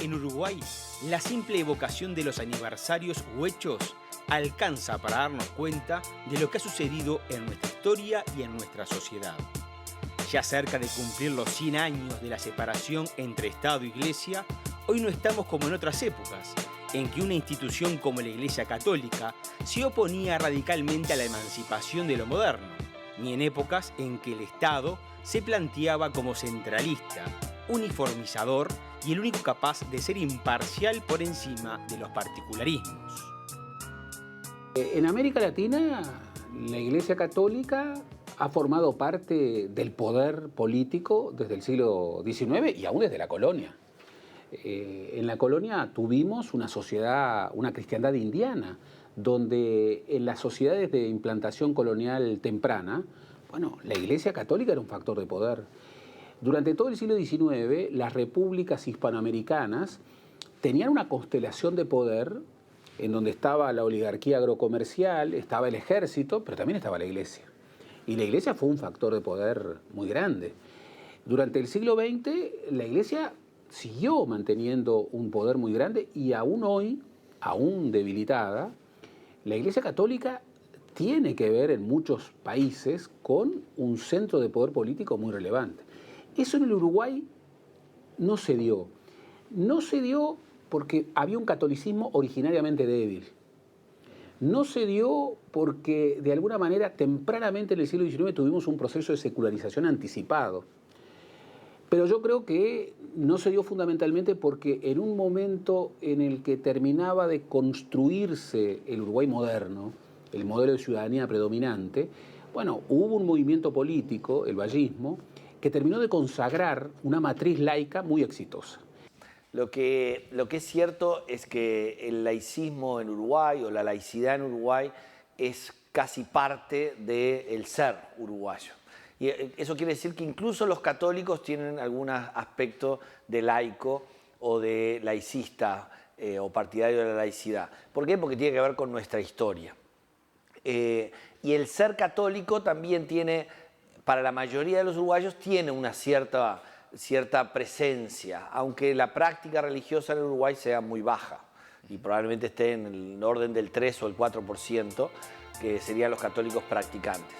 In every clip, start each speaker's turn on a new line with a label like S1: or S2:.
S1: En Uruguay, la simple evocación de los aniversarios u hechos alcanza para darnos cuenta de lo que ha sucedido en nuestra historia y en nuestra sociedad. Ya cerca de cumplir los 100 años de la separación entre Estado e Iglesia, hoy no estamos como en otras épocas, en que una institución como la Iglesia Católica se oponía radicalmente a la emancipación de lo moderno, ni en épocas en que el Estado se planteaba como centralista, uniformizador y el único capaz de ser imparcial por encima de los particularismos.
S2: En América Latina, la Iglesia Católica ha formado parte del poder político desde el siglo XIX y aún desde la colonia. En la colonia tuvimos una sociedad, una cristiandad indiana, donde en las sociedades de implantación colonial temprana, bueno, la Iglesia Católica era un factor de poder. Durante todo el siglo XIX, las repúblicas hispanoamericanas tenían una constelación de poder en donde estaba la oligarquía agrocomercial, estaba el ejército, pero también estaba la Iglesia. Y la Iglesia fue un factor de poder muy grande. Durante el siglo XX, la Iglesia siguió manteniendo un poder muy grande y aún hoy, aún debilitada, la Iglesia Católica tiene que ver en muchos países con un centro de poder político muy relevante. Eso en el Uruguay no se dio. No se dio porque había un catolicismo originariamente débil. No se dio porque, de alguna manera, tempranamente en el siglo XIX tuvimos un proceso de secularización anticipado. Pero yo creo que no se dio fundamentalmente porque en un momento en el que terminaba de construirse el Uruguay moderno, el modelo de ciudadanía predominante, bueno, hubo un movimiento político, el vallismo, que terminó de consagrar una matriz laica muy exitosa.
S3: Lo que es cierto es que el laicismo en Uruguay o la laicidad en Uruguay es casi parte del ser uruguayo. Y eso quiere decir que incluso los católicos tienen algún aspecto de laico o de laicista o partidario de la laicidad. ¿Por qué? Porque tiene que ver con nuestra historia. Y el ser católico también tiene, para la mayoría de los uruguayos, tiene una cierta presencia, aunque la práctica religiosa en Uruguay sea muy baja y probablemente esté en el orden del 3 o el 4%, que serían los católicos practicantes.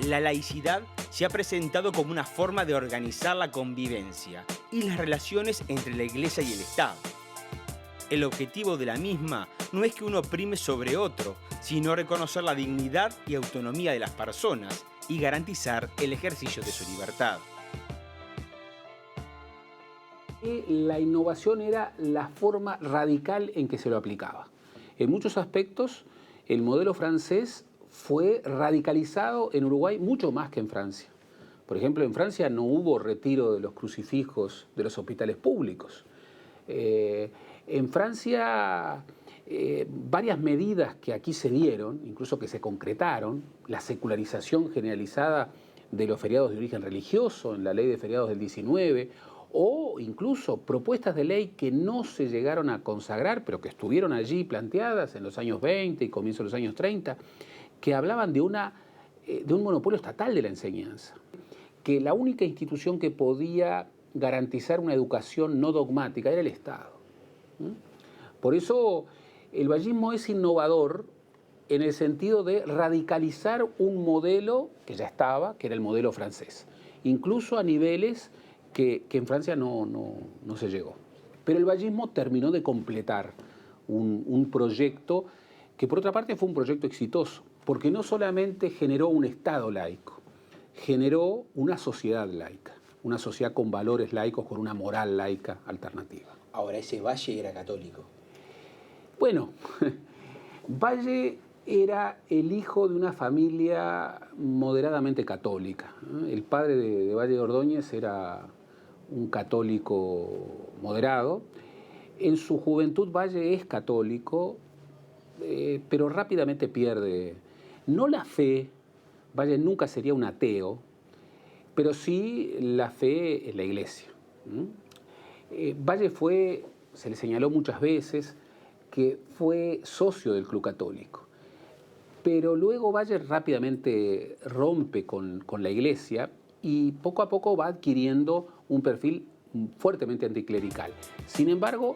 S1: La laicidad se ha presentado como una forma de organizar la convivencia y las relaciones entre la Iglesia y el Estado. El objetivo de la misma no es que uno prime sobre otro, sino reconocer la dignidad y autonomía de las personas y garantizar el ejercicio de su libertad.
S2: La innovación era la forma radical en que se lo aplicaba. En muchos aspectos, el modelo francés fue radicalizado en Uruguay mucho más que en Francia. Por ejemplo, en Francia no hubo retiro de los crucifijos de los hospitales públicos. En Francia, varias medidas que aquí se dieron, incluso que se concretaron, la secularización generalizada de los feriados de origen religioso en la ley de feriados del 19, o incluso propuestas de ley que no se llegaron a consagrar, pero que estuvieron allí planteadas en los años 20 y comienzo de los años 30, que hablaban de un monopolio estatal de la enseñanza, que la única institución que podía garantizar una educación no dogmática era el Estado. Por eso el vallismo es innovador en el sentido de radicalizar un modelo que ya estaba, que era el modelo francés, incluso a niveles que en Francia no se llegó. Pero el vallismo terminó de completar un proyecto que por otra parte fue un proyecto exitoso, porque no solamente generó un Estado laico, generó una sociedad laica, una sociedad con valores laicos, con una moral laica alternativa.
S4: Ahora, ese Valle era católico.
S2: Bueno, Valle era el hijo de una familia moderadamente católica. El padre de Valle de Ordóñez era un católico moderado. En su juventud Valle es católico, pero rápidamente pierde, no la fe, Valle nunca sería un ateo, pero sí la fe en la Iglesia. Valle se le señaló muchas veces que fue socio del Club Católico, pero luego Valle rápidamente rompe con la Iglesia y poco a poco va adquiriendo un perfil fuertemente anticlerical. Sin embargo,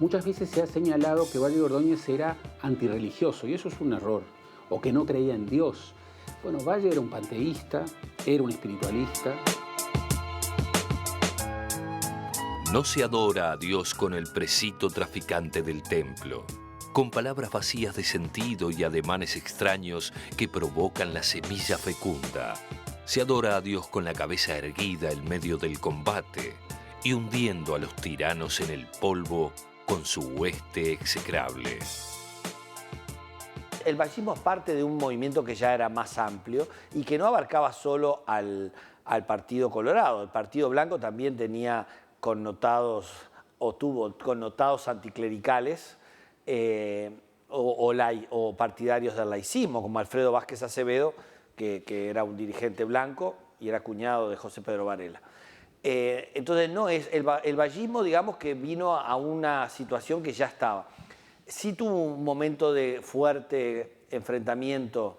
S2: muchas veces se ha señalado que Valle de Ordóñez era antirreligioso, y eso es un error, o que no creía en Dios. Bueno, Valle era un panteísta, era un espiritualista.
S5: No se adora a Dios con el precito traficante del templo, con palabras vacías de sentido y ademanes extraños que provocan la semilla fecunda. Se adora a Dios con la cabeza erguida en medio del combate y hundiendo a los tiranos en el polvo con su hueste execrable.
S3: El vallismo es parte de un movimiento que ya era más amplio y que no abarcaba solo al Partido Colorado. El Partido Blanco también tenía connotados o tuvo connotados anticlericales o partidarios del laicismo, como Alfredo Vázquez Acevedo, que era un dirigente blanco y era cuñado de José Pedro Varela. Entonces no es el vallismo, digamos, que vino a una situación que ya estaba. Sí tuvo un momento de fuerte enfrentamiento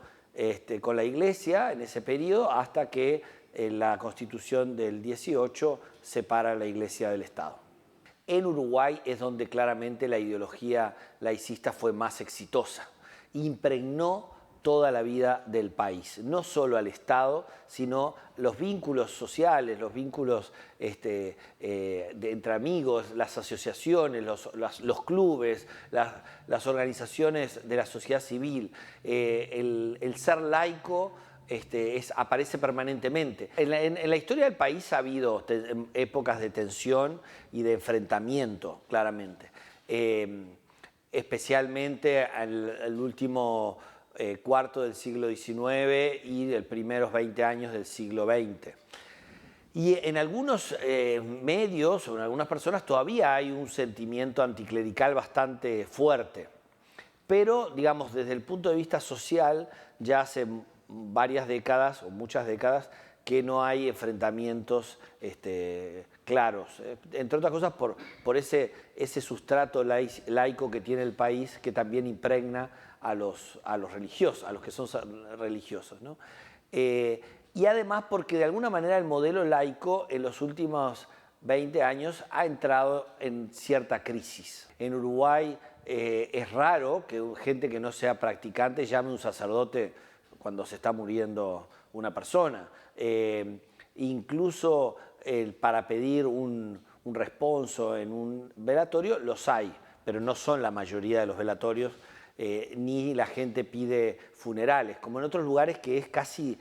S3: con la Iglesia en ese periodo, hasta que la Constitución del 18 separa la Iglesia del Estado. En Uruguay es donde claramente la ideología laicista fue más exitosa. Impregnó toda la vida del país, no solo al Estado, sino los vínculos sociales, los vínculos entre amigos, las asociaciones, los clubes, las organizaciones de la sociedad civil, el ser laico aparece permanentemente. En la historia del país ha habido épocas de tensión y de enfrentamiento, claramente, especialmente el último cuarto del siglo XIX y de los primeros 20 años del siglo XX. Y en algunos medios o en algunas personas todavía hay un sentimiento anticlerical bastante fuerte. Pero, digamos, desde el punto de vista social, ya hace varias décadas o muchas décadas que no hay enfrentamientos claros. Entre otras cosas por ese sustrato laico que tiene el país, que también impregna a los religiosos, a los que son religiosos, ¿no? Y además porque de alguna manera el modelo laico en los últimos 20 años ha entrado en cierta crisis. En Uruguay es raro que gente que no sea practicante llame a un sacerdote cuando se está muriendo una persona. Incluso para pedir un responso en un velatorio los hay, pero no son la mayoría de los velatorios. Ni la gente pide funerales, como en otros lugares que es casi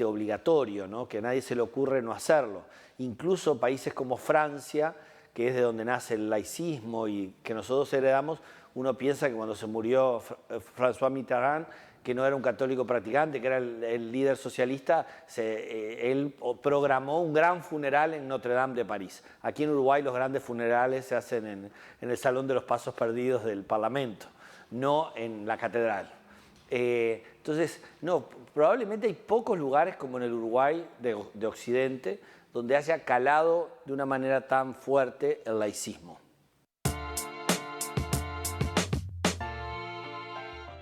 S3: obligatorio, ¿no? Que a nadie se le ocurre no hacerlo. Incluso países como Francia, que es de donde nace el laicismo y que nosotros heredamos, uno piensa que cuando se murió François Mitterrand, que no era un católico practicante, que era el líder socialista, él programó un gran funeral en Notre Dame de París. Aquí en Uruguay los grandes funerales se hacen en el Salón de los Pasos Perdidos del Parlamento, no en la catedral. Entonces, no, probablemente hay pocos lugares como en el Uruguay de Occidente donde haya calado de una manera tan fuerte el laicismo.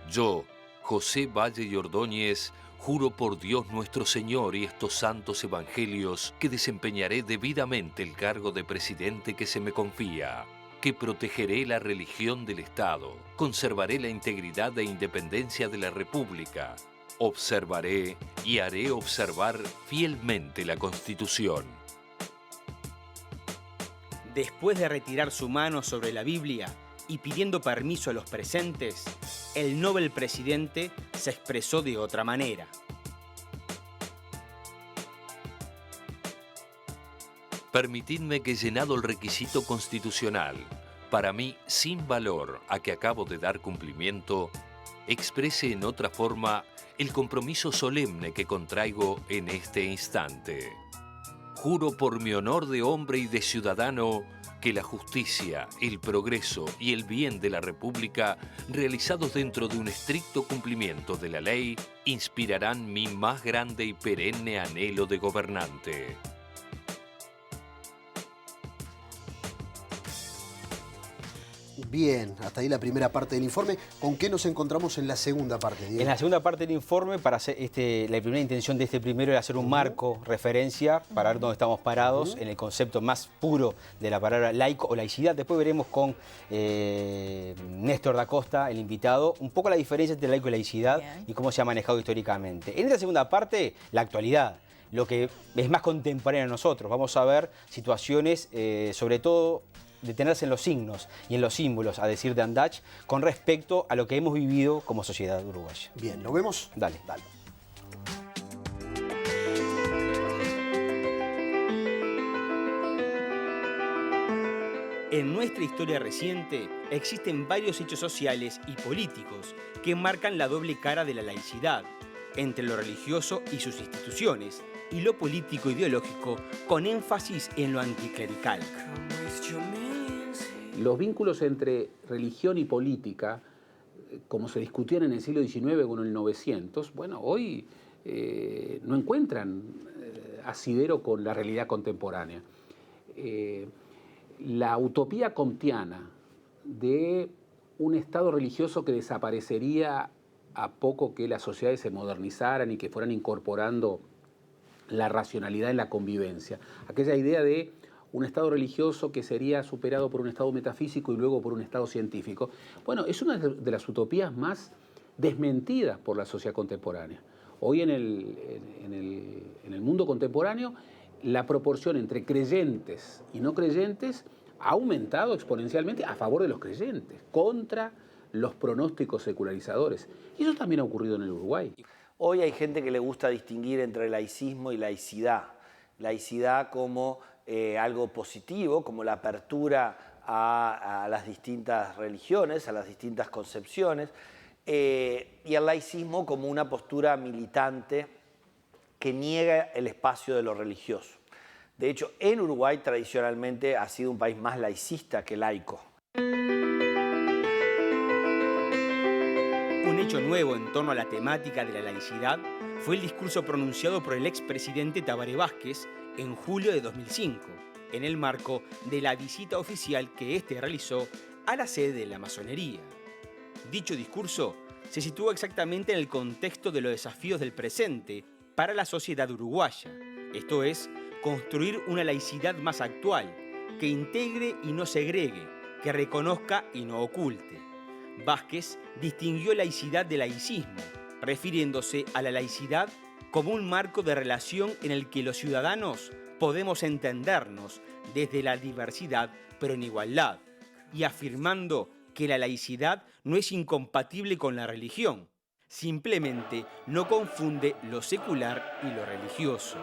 S5: Yo, José Valle y Ordóñez, juro por Dios nuestro Señor y estos santos evangelios que desempeñaré debidamente el cargo de presidente que se me confía, que protegeré la religión del Estado, conservaré la integridad e independencia de la República, observaré y haré observar fielmente la Constitución.
S1: Después de retirar su mano sobre la Biblia y pidiendo permiso a los presentes, el Nobel presidente se expresó de otra manera.
S5: Permitidme que, llenado el requisito constitucional, para mí sin valor a que acabo de dar cumplimiento, exprese en otra forma el compromiso solemne que contraigo en este instante. Juro por mi honor de hombre y de ciudadano que la justicia, el progreso y el bien de la República, realizados dentro de un estricto cumplimiento de la ley, inspirarán mi más grande y perenne anhelo de gobernante.
S6: Bien, hasta ahí la primera parte del informe. ¿Con qué nos encontramos en la segunda parte, Diego?
S1: En la segunda parte del informe, para hacer la primera intención de este primero era hacer un marco, referencia, para ver dónde estamos parados en el concepto más puro de la palabra laico o laicidad. Después veremos con Néstor da Costa, el invitado, un poco la diferencia entre laico y laicidad y cómo se ha manejado históricamente. En esta segunda parte, la actualidad, lo que es más contemporáneo a nosotros. Vamos a ver situaciones, sobre todo, detenerse en los signos y en los símbolos, a decir de Andach, con respecto a lo que hemos vivido como sociedad uruguaya.
S6: Bien, ¿lo vemos?
S1: Dale.
S6: Dale.
S1: En nuestra historia reciente existen varios hechos sociales y políticos que marcan la doble cara de la laicidad, entre lo religioso y sus instituciones, y lo político-ideológico, con énfasis en lo anticlerical.
S2: Los vínculos entre religión y política, como se discutían en el siglo XIX con el 900, bueno, hoy no encuentran asidero con la realidad contemporánea. La utopía comtiana de un Estado religioso que desaparecería a poco que las sociedades se modernizaran y que fueran incorporando la racionalidad en la convivencia. Aquella idea de un Estado religioso que sería superado por un Estado metafísico y luego por un Estado científico. Bueno, es una de las utopías más desmentidas por la sociedad contemporánea. Hoy en el mundo contemporáneo, la proporción entre creyentes y no creyentes ha aumentado exponencialmente a favor de los creyentes, contra los pronósticos secularizadores. Y eso también ha ocurrido en el Uruguay.
S3: Hoy hay gente que le gusta distinguir entre laicismo y laicidad. Laicidad como algo positivo, como la apertura a las distintas religiones, a las distintas concepciones, y el laicismo como una postura militante que niega el espacio de lo religioso. De hecho, en Uruguay tradicionalmente ha sido un país más laicista que laico.
S1: Un hecho nuevo en torno a la temática de la laicidad fue el discurso pronunciado por el expresidente Tabaré Vázquez en julio de 2005, en el marco de la visita oficial que éste realizó a la sede de la masonería. Dicho discurso se sitúa exactamente en el contexto de los desafíos del presente para la sociedad uruguaya, esto es, construir una laicidad más actual, que integre y no segregue, que reconozca y no oculte. Vázquez distinguió laicidad de laicismo, refiriéndose a la laicidad como un marco de relación en el que los ciudadanos podemos entendernos desde la diversidad pero en igualdad, y afirmando que la laicidad no es incompatible con la religión, simplemente no confunde lo secular y lo religioso.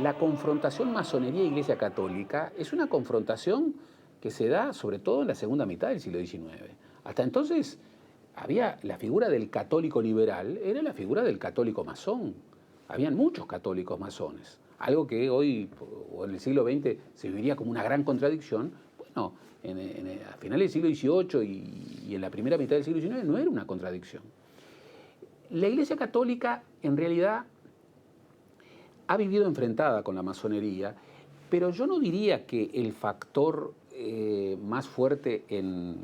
S2: La confrontación masonería-Iglesia Católica es una confrontación que se da sobre todo en la segunda mitad del siglo XIX. Hasta entonces había la figura del católico liberal, era la figura del católico masón. Habían muchos católicos masones, algo que hoy, o en el siglo XX, se viviría como una gran contradicción. Bueno, a finales del siglo XVIII y en la primera mitad del siglo XIX no era una contradicción. La Iglesia Católica, en realidad, ha vivido enfrentada con la masonería, pero yo no diría que el factor más fuerte en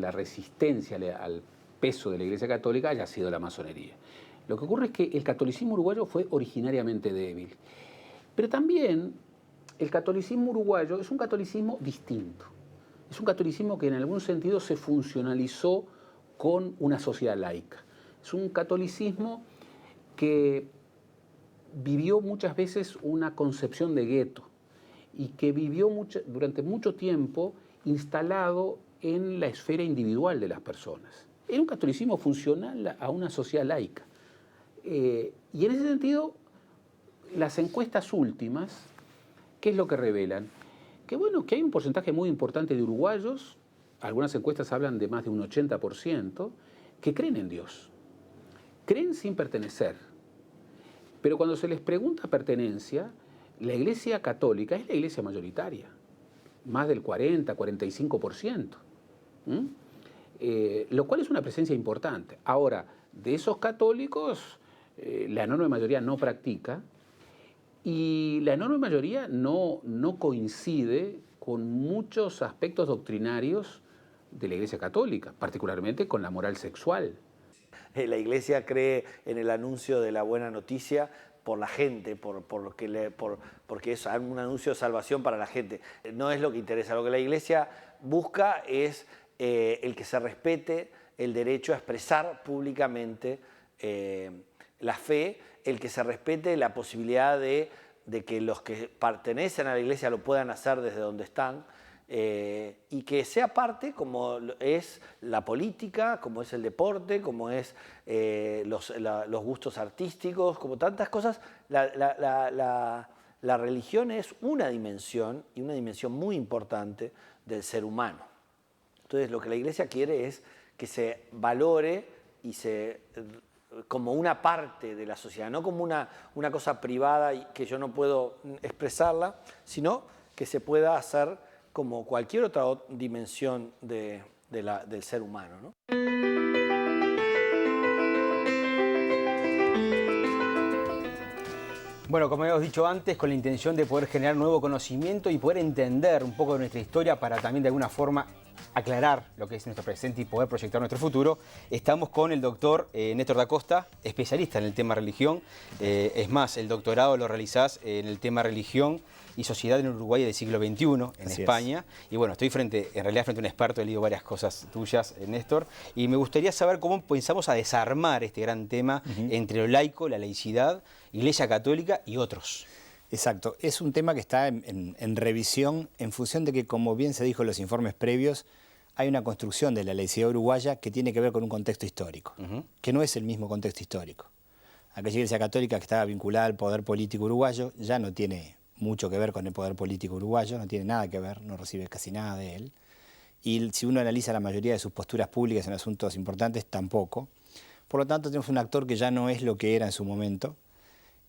S2: la resistencia al peso de la Iglesia Católica haya sido la masonería. Lo que ocurre es que el catolicismo uruguayo fue originariamente débil, pero también el catolicismo uruguayo es un catolicismo distinto. Es un catolicismo que en algún sentido se funcionalizó con una sociedad laica. Es un catolicismo que vivió muchas veces una concepción de gueto y que vivió durante mucho tiempo instalado en la esfera individual de las personas. Era un catolicismo funcional a una sociedad laica. Y en ese sentido, las encuestas últimas, ¿qué es lo que revelan? Que bueno, que hay un porcentaje muy importante de uruguayos, algunas encuestas hablan de más de un 80%, que creen en Dios. Creen sin pertenecer. Pero cuando se les pregunta pertenencia, la Iglesia Católica es la iglesia mayoritaria, más del 40, 45%. lo cual es una presencia importante. Ahora, de esos católicos, la enorme mayoría no practica y la enorme mayoría no coincide con muchos aspectos doctrinarios de la Iglesia Católica, particularmente con la moral sexual.
S3: La Iglesia cree en el anuncio de la buena noticia por la gente, porque es un anuncio de salvación para la gente. No es lo que interesa. Lo que la Iglesia busca es el que se respete el derecho a expresar públicamente la fe, el que se respete la posibilidad de que los que pertenecen a la Iglesia lo puedan hacer desde donde están, y que sea parte, como es la política, como es el deporte, como es los gustos artísticos, como tantas cosas. La religión es una dimensión, y una dimensión muy importante del ser humano. Entonces lo que la Iglesia quiere es que se valore y como una parte de la sociedad, no como una cosa privada y que yo no puedo expresarla, sino que se pueda hacer como cualquier otra dimensión del ser humano, ¿no?
S1: Bueno, como hemos dicho antes, con la intención de poder generar nuevo conocimiento y poder entender un poco de nuestra historia para también de alguna forma aclarar lo que es nuestro presente y poder proyectar nuestro futuro, estamos con el doctor Néstor da Costa, especialista en el tema religión. Es más, el doctorado lo realizás en el tema religión y sociedad en Uruguay del siglo XXI, en España. Y bueno, estoy en realidad frente a un experto, he leído varias cosas tuyas, Néstor, y me gustaría saber cómo pensamos a desarmar este gran tema entre lo laico, la laicidad, Iglesia Católica y otros.
S7: Exacto, es un tema que está en revisión en función de que, como bien se dijo en los informes previos, hay una construcción de la laicidad uruguaya que tiene que ver con un contexto histórico, que no es el mismo contexto histórico. Aquella Iglesia Católica que estaba vinculada al poder político uruguayo ya no tiene mucho que ver con el poder político uruguayo, no tiene nada que ver, no recibe casi nada de él. Y si uno analiza la mayoría de sus posturas públicas en asuntos importantes, tampoco. Por lo tanto, tenemos un actor que ya no es lo que era en su momento.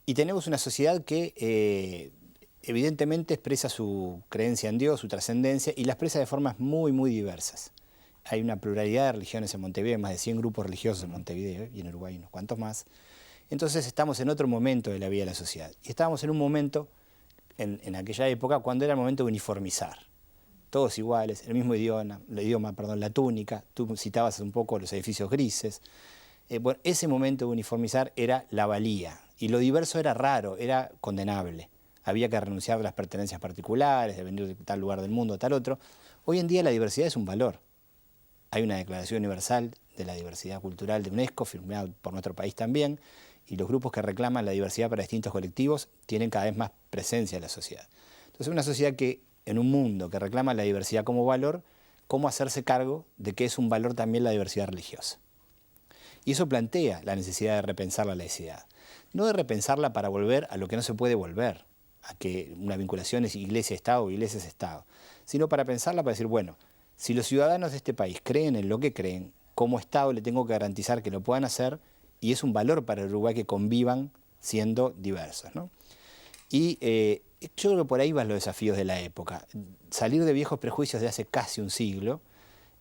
S7: Y tenemos una sociedad que evidentemente expresa su creencia en Dios, su trascendencia, y la expresa de formas muy, muy diversas. Hay una pluralidad de religiones en Montevideo, hay más de 100 grupos religiosos en Montevideo, y en Uruguay unos cuantos más. Entonces estamos en otro momento de la vida de la sociedad. Y estábamos en un momento, en aquella época, cuando era el momento de uniformizar. Todos iguales, el mismo idioma, la túnica, tú citabas un poco los edificios grises. Bueno, ese momento de uniformizar era la valía, y lo diverso era raro, era condenable. Había que renunciar a las pertenencias particulares, de venir de tal lugar del mundo a tal otro. Hoy en día la diversidad es un valor. Hay una Declaración Universal de la Diversidad Cultural de UNESCO, firmada por nuestro país también, y los grupos que reclaman la diversidad para distintos colectivos tienen cada vez más presencia en la sociedad. Entonces, una sociedad que, en un mundo que reclama la diversidad como valor, ¿cómo hacerse cargo de que es un valor también la diversidad religiosa? Y eso plantea la necesidad de repensar la laicidad. No de repensarla para volver a lo que no se puede volver, a que una vinculación es iglesia-estado o iglesia-estado, sino para pensarla para decir, bueno, si los ciudadanos de este país creen en lo que creen, como Estado le tengo que garantizar que lo puedan hacer, y es un valor para el Uruguay que convivan siendo diversos, ¿no? Y yo creo que por ahí van los desafíos de la época. Salir de viejos prejuicios de hace casi un siglo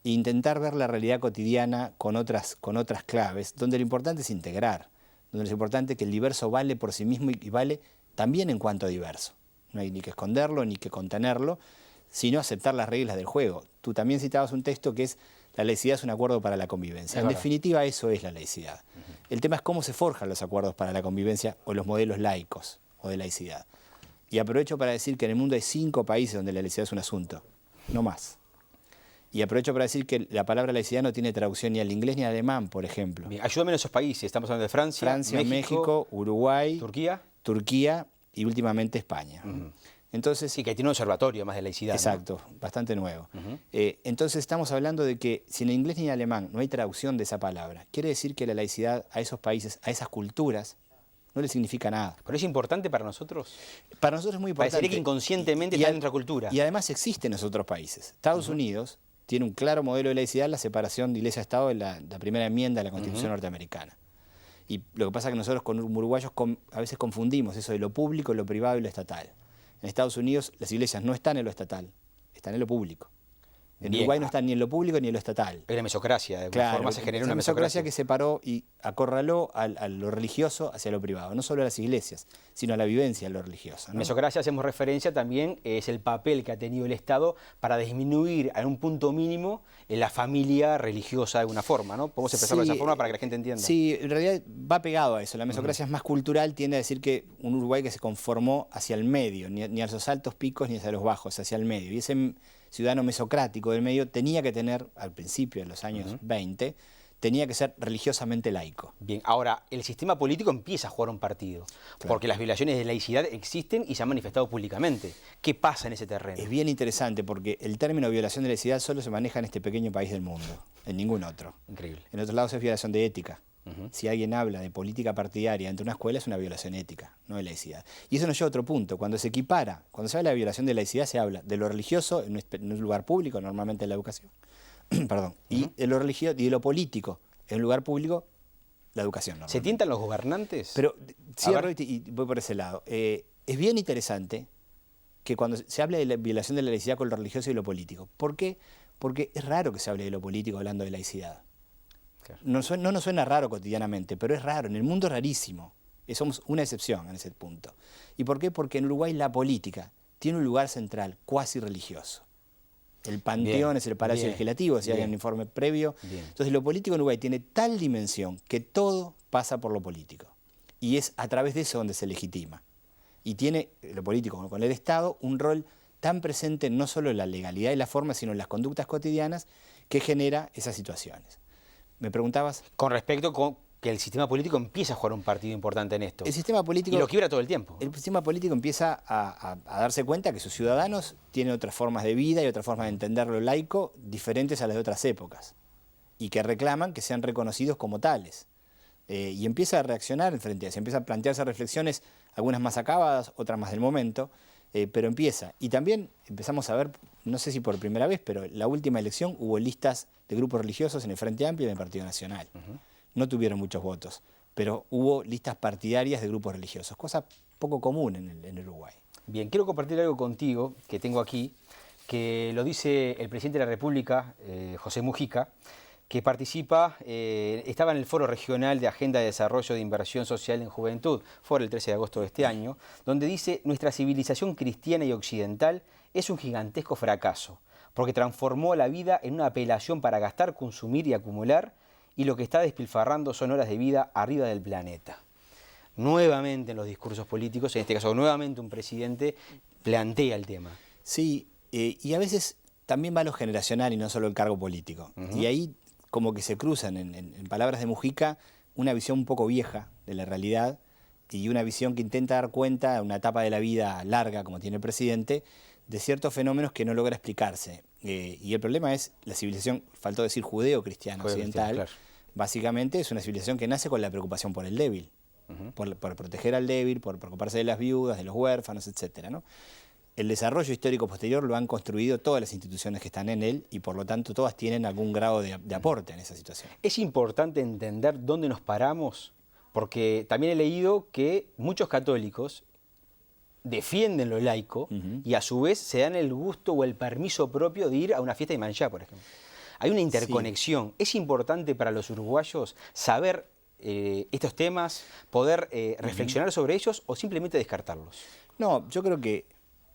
S7: e intentar ver la realidad cotidiana con otras claves, donde lo importante es integrar, donde lo importante es que el diverso vale por sí mismo y vale también en cuanto a diverso. No hay ni que esconderlo ni que contenerlo, sino aceptar las reglas del juego. Tú también citabas un texto que es: la laicidad es un acuerdo para la convivencia. En definitiva, eso es la laicidad. El tema es cómo se forjan los acuerdos para la convivencia o los modelos laicos o de laicidad. Y aprovecho para decir que en el mundo hay 5 países donde la laicidad es un asunto, no más. Y aprovecho para decir que la palabra laicidad no tiene traducción ni al inglés ni al alemán, por ejemplo.
S1: Bien, ayúdame en esos países. Estamos hablando de Francia,
S7: México, Uruguay,
S1: Turquía
S7: y últimamente España. Entonces,
S1: sí, que tiene un observatorio más de laicidad.
S7: Exacto, ¿no? Bastante nuevo. Entonces estamos hablando de que si en inglés ni en alemán no hay traducción de esa palabra, quiere decir que la laicidad a esos países, a esas culturas, no les significa nada.
S1: ¿Pero es importante para nosotros?
S7: Para nosotros es muy importante.
S1: Parecería que inconscientemente está en nuestra cultura.
S7: Y además existe en los otros países. Estados Unidos tiene un claro modelo de laicidad, la separación de Iglesia-Estado en la primera enmienda de la Constitución norteamericana. Y lo que pasa es que nosotros con uruguayos a veces confundimos eso de lo público, lo privado y lo estatal. En Estados Unidos las iglesias no están en lo estatal, están en lo público. En
S1: Bien.
S7: Uruguay no está ni en lo público ni en lo estatal.
S1: Hay una mesocracia, de alguna forma se generó una
S7: mesocracia que separó y acorraló a lo religioso hacia lo privado, no solo a las iglesias, sino a la vivencia de lo religioso, ¿no?
S1: Mesocracia, hacemos referencia también, es el papel que ha tenido el Estado para disminuir a un punto mínimo la familia religiosa de alguna forma, ¿no? Podemos expresarlo de esa forma para que la gente entienda.
S7: Sí, en realidad va pegado a eso. La mesocracia es más cultural, tiende a decir que un Uruguay que se conformó hacia el medio, ni a los altos picos ni hacia los bajos, hacia el medio. Y ese ciudadano mesocrático del medio tenía que tener, al principio de los años 20, tenía que ser religiosamente laico.
S1: Bien, ahora, el sistema político empieza a jugar un partido, porque las violaciones de laicidad existen y se han manifestado públicamente. ¿Qué pasa en ese terreno?
S7: Es bien interesante porque el término violación de laicidad solo se maneja en este pequeño país del mundo, en ningún otro.
S1: Increíble.
S7: En otros lados es violación de ética. Si alguien habla de política partidaria dentro de una escuela es una violación ética, no de laicidad. Y eso nos lleva a otro punto. Cuando se equipara, cuando se habla de violación de laicidad, se habla de lo religioso en un lugar público, normalmente en la educación, perdón, y de lo religioso y de lo político en un lugar público, la educación.
S1: ¿Se tientan los gobernantes?
S7: Pero cierro y voy por ese lado. Es bien interesante que cuando se hable de la violación de la laicidad con lo religioso y lo político. ¿Por qué? Porque es raro que se hable de lo político hablando de laicidad.
S1: Claro.
S7: No nos suena raro cotidianamente, pero es raro. En el mundo es rarísimo. Somos una excepción en ese punto. ¿Y por qué? Porque en Uruguay la política tiene un lugar central, cuasi religioso. El panteón es el Palacio Legislativo, si hay un informe previo. Bien. Entonces, lo político en Uruguay tiene tal dimensión que todo pasa por lo político. Y es a través de eso donde se legitima. Y tiene lo político con el Estado un rol tan presente no solo en la legalidad y la forma, sino en las conductas cotidianas que genera esas situaciones. ¿Me preguntabas?
S1: Con respecto con que el sistema político empieza a jugar un partido importante en esto.
S7: El sistema político...
S1: Y lo quiebra todo el tiempo.
S7: El sistema político empieza a darse cuenta que sus ciudadanos tienen otras formas de vida y otras formas de entender lo laico diferentes a las de otras épocas. Y que reclaman que sean reconocidos como tales. Y empieza a reaccionar frente a eso. Empieza a plantearse reflexiones, algunas más acabadas, otras más del momento. Pero empieza. Y también empezamos a ver, no sé si por primera vez, pero en la última elección hubo listas de grupos religiosos en el Frente Amplio y en el Partido Nacional. No tuvieron muchos votos, pero hubo listas partidarias de grupos religiosos, cosa poco común en Uruguay.
S1: Bien, quiero compartir algo contigo que tengo aquí, que lo dice el presidente de la República, José Mujica, que participa, estaba en el Foro Regional de Agenda de Desarrollo de Inversión Social en Juventud, fue el 13 de agosto de este año, donde dice: nuestra civilización cristiana y occidental es un gigantesco fracaso, porque transformó la vida en una apelación para gastar, consumir y acumular, y lo que está despilfarrando son horas de vida arriba del planeta. Nuevamente en los discursos políticos, en este caso nuevamente un presidente plantea el tema.
S7: Sí, y a veces también va lo generacional y no solo el cargo político. Y ahí como que se cruzan, en palabras de Mujica, una visión un poco vieja de la realidad y una visión que intenta dar cuenta, una etapa de la vida larga como tiene el presidente, de ciertos fenómenos que no logra explicarse. Y el problema es la civilización, faltó decir judeo-cristiana occidental, claro. Básicamente es una civilización que nace con la preocupación por el débil, por proteger al débil, por preocuparse de las viudas, de los huérfanos, etc., ¿no? El desarrollo histórico posterior lo han construido todas las instituciones que están en él y por lo tanto todas tienen algún grado de aporte en esa situación.
S1: Es importante entender dónde nos paramos, porque también he leído que muchos católicos defienden lo laico y a su vez se dan el gusto o el permiso propio de ir a una fiesta de Manchá, por ejemplo. Hay una interconexión. Sí. Es importante para los uruguayos saber estos temas, poder reflexionar sobre ellos o simplemente descartarlos.
S7: No, yo creo que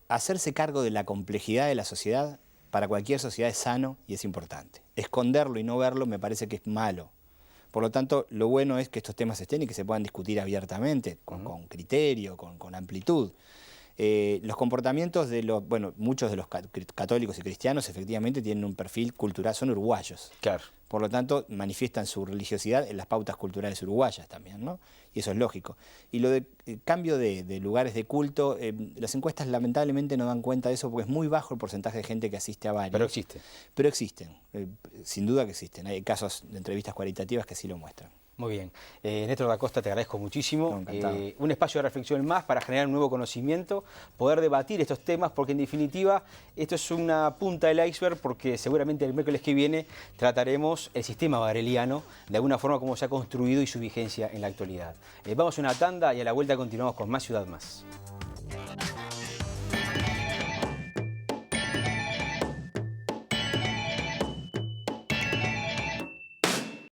S7: hacerse cargo de la complejidad de la sociedad para cualquier sociedad es sano y es importante. Esconderlo y no verlo me parece que es malo. Por lo tanto, lo bueno es que estos temas estén y que se puedan discutir abiertamente, con criterio, con amplitud. Los comportamientos de muchos de los católicos y cristianos efectivamente tienen un perfil cultural, son uruguayos.
S1: Claro.
S7: Por lo tanto, manifiestan su religiosidad en las pautas culturales uruguayas también, ¿no? Y eso es lógico. Y lo de cambio de lugares de culto, las encuestas lamentablemente no dan cuenta de eso porque es muy bajo el porcentaje de gente que asiste a varios.
S1: Pero existe.
S7: Pero existen, sin duda que existen. Hay casos de entrevistas cualitativas que sí lo muestran.
S1: Muy bien. Néstor da Costa, te agradezco muchísimo.
S7: No,
S1: un espacio de reflexión más para generar un nuevo conocimiento, poder debatir estos temas, porque en definitiva esto es una punta del iceberg, porque seguramente el miércoles que viene trataremos el sistema bareliano, de alguna forma cómo se ha construido y su vigencia en la actualidad. Vamos a una tanda y a la vuelta continuamos con más Ciudad Más.